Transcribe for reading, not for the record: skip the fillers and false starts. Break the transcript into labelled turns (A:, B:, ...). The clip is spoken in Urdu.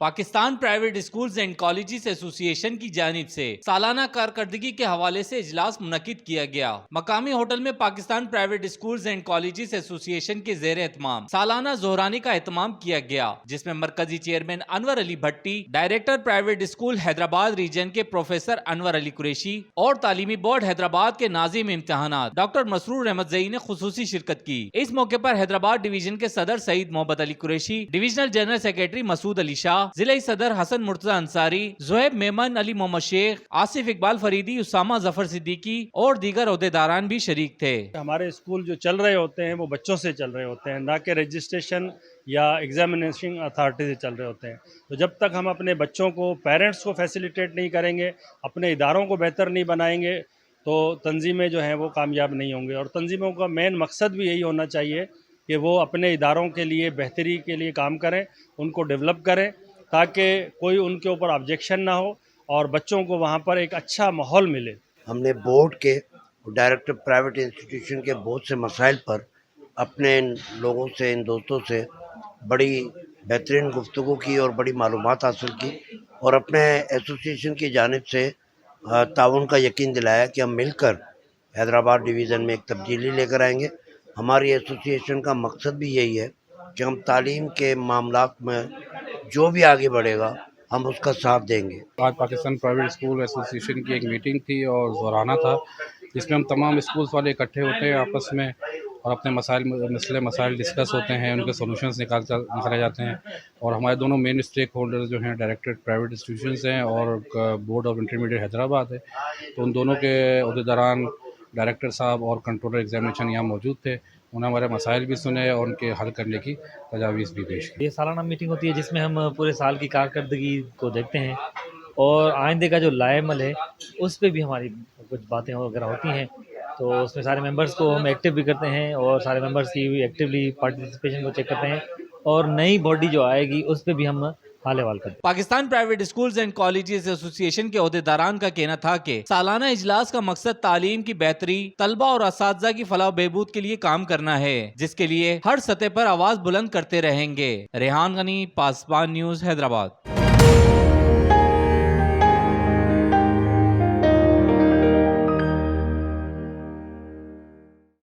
A: Pakistan private schools and colleges ایسوسی ایشن کی جانب سے سالانہ کارکردگی کے حوالے سے اجلاس منعقد کیا گیا۔ مقامی ہوٹل میں Pakistan private schools and colleges ایسوسی ایشن کے زیر اہتمام سالانہ ظہرانی کا اہتمام کیا گیا، جس میں مرکزی chairman Anwar Ali Bhatti, director private school Hyderabad region کے پروفیسر انور علی قریشی اور تعلیمی بورڈ حیدرآباد کے ناظم امتحانات ڈاکٹر مسرور احمد زئی نے خصوصی شرکت کی۔ اس موقع پر حیدرآباد ڈویژن کے صدر سعید محمد علی قریشی، ڈویژنل جنرل سیکریٹری مسعود علی شاہ، ضلعی صدر حسن مرتضی انصاری، زہیب میمن، علی محمد شیخ، آصف اقبال فریدی، اسامہ ظفر صدیقی اور دیگر عہدیداران بھی شریک تھے۔
B: ہمارے اسکول جو چل رہے ہوتے ہیں وہ بچوں سے چل رہے ہوتے ہیں، نہ کہ رجسٹریشن یا ایگزامینیشن اتھارٹی سے چل رہے ہوتے ہیں۔ تو جب تک ہم اپنے بچوں کو، پیرنٹس کو فیسیلیٹیٹ نہیں کریں گے، اپنے اداروں کو بہتر نہیں بنائیں گے، تو تنظیمیں جو ہیں وہ کامیاب نہیں ہوں گے۔ اور تنظیموں کا مین مقصد بھی یہی ہونا چاہیے کہ وہ اپنے اداروں کے لیے بہتری کے لیے کام کریں، ان کو ڈیولپ کریں، تاکہ کوئی ان کے اوپر آبجیکشن نہ ہو اور بچوں کو وہاں پر ایک اچھا ماحول ملے۔
C: ہم نے بورڈ کے ڈائریکٹر پرائیویٹ انسٹیٹیوشن کے بہت سے مسائل پر اپنے لوگوں سے، ان دوستوں سے بڑی بہترین گفتگو کی اور بڑی معلومات حاصل کی، اور اپنے ایسوسی ایشن کی جانب سے تعاون کا یقین دلایا کہ ہم مل کر حیدرآباد ڈویژن میں ایک تبدیلی لے کر آئیں گے۔ ہماری ایسوسی ایشن کا مقصد بھی یہی ہے کہ ہم تعلیم کے معاملات میں جو بھی آگے بڑھے گا ہم اس کا ساتھ دیں گے۔
D: آج پاکستان پرائیویٹ اسکول ایسوسی ایشن کی ایک میٹنگ تھی اور ظہرانہ تھا، جس میں ہم تمام اسکولس والے اکٹھے ہوتے ہیں آپس میں، اور اپنے مسائل ڈسکس ہوتے ہیں، ان کے سولوشنز نکالے جاتے ہیں۔ اور ہمارے دونوں مین اسٹیک ہولڈرز جو ہیں ڈائریکٹریٹ پرائیویٹ انسٹیٹیوشنز ہیں اور بورڈ آف انٹرمیڈیٹ حیدرآباد ہے، تو ان دونوں کے عہدیداران، ڈائریکٹر صاحب اور کنٹرولر ایگزامینیشن یہاں موجود تھے۔ انہوں نے ہمارے مسائل بھی سنے اور ان کے حل کرنے کی تجاویز بھی پیش کی۔
E: یہ سالانہ میٹنگ ہوتی ہے جس میں ہم پورے سال کی کارکردگی کو دیکھتے ہیں اور آئندے کا جو لائے عمل ہے اس پہ بھی ہماری کچھ باتیں وغیرہ ہوتی ہیں، تو اس میں سارے ممبرز کو ہم ایکٹیو بھی کرتے ہیں اور سارے ممبرز کی ایکٹیولی پارٹیسپیشن کو چیک کرتے ہیں، اور نئی باڈی جو آئے گی اس پہ بھی ہم حال حوال کرتے ہیں۔
A: Pakistan private schools and colleges ایسوسی ایشن کے عہدیداران کا کہنا تھا کہ سالانہ اجلاس کا مقصد تعلیم کی بہتری، طلبہ اور اساتذہ کی فلاح و بہبود کے لیے کام کرنا ہے، جس کے لیے ہر سطح پر آواز بلند کرتے رہیں گے۔ ریحان غنی، پاسبان نیوز، حیدرآباد۔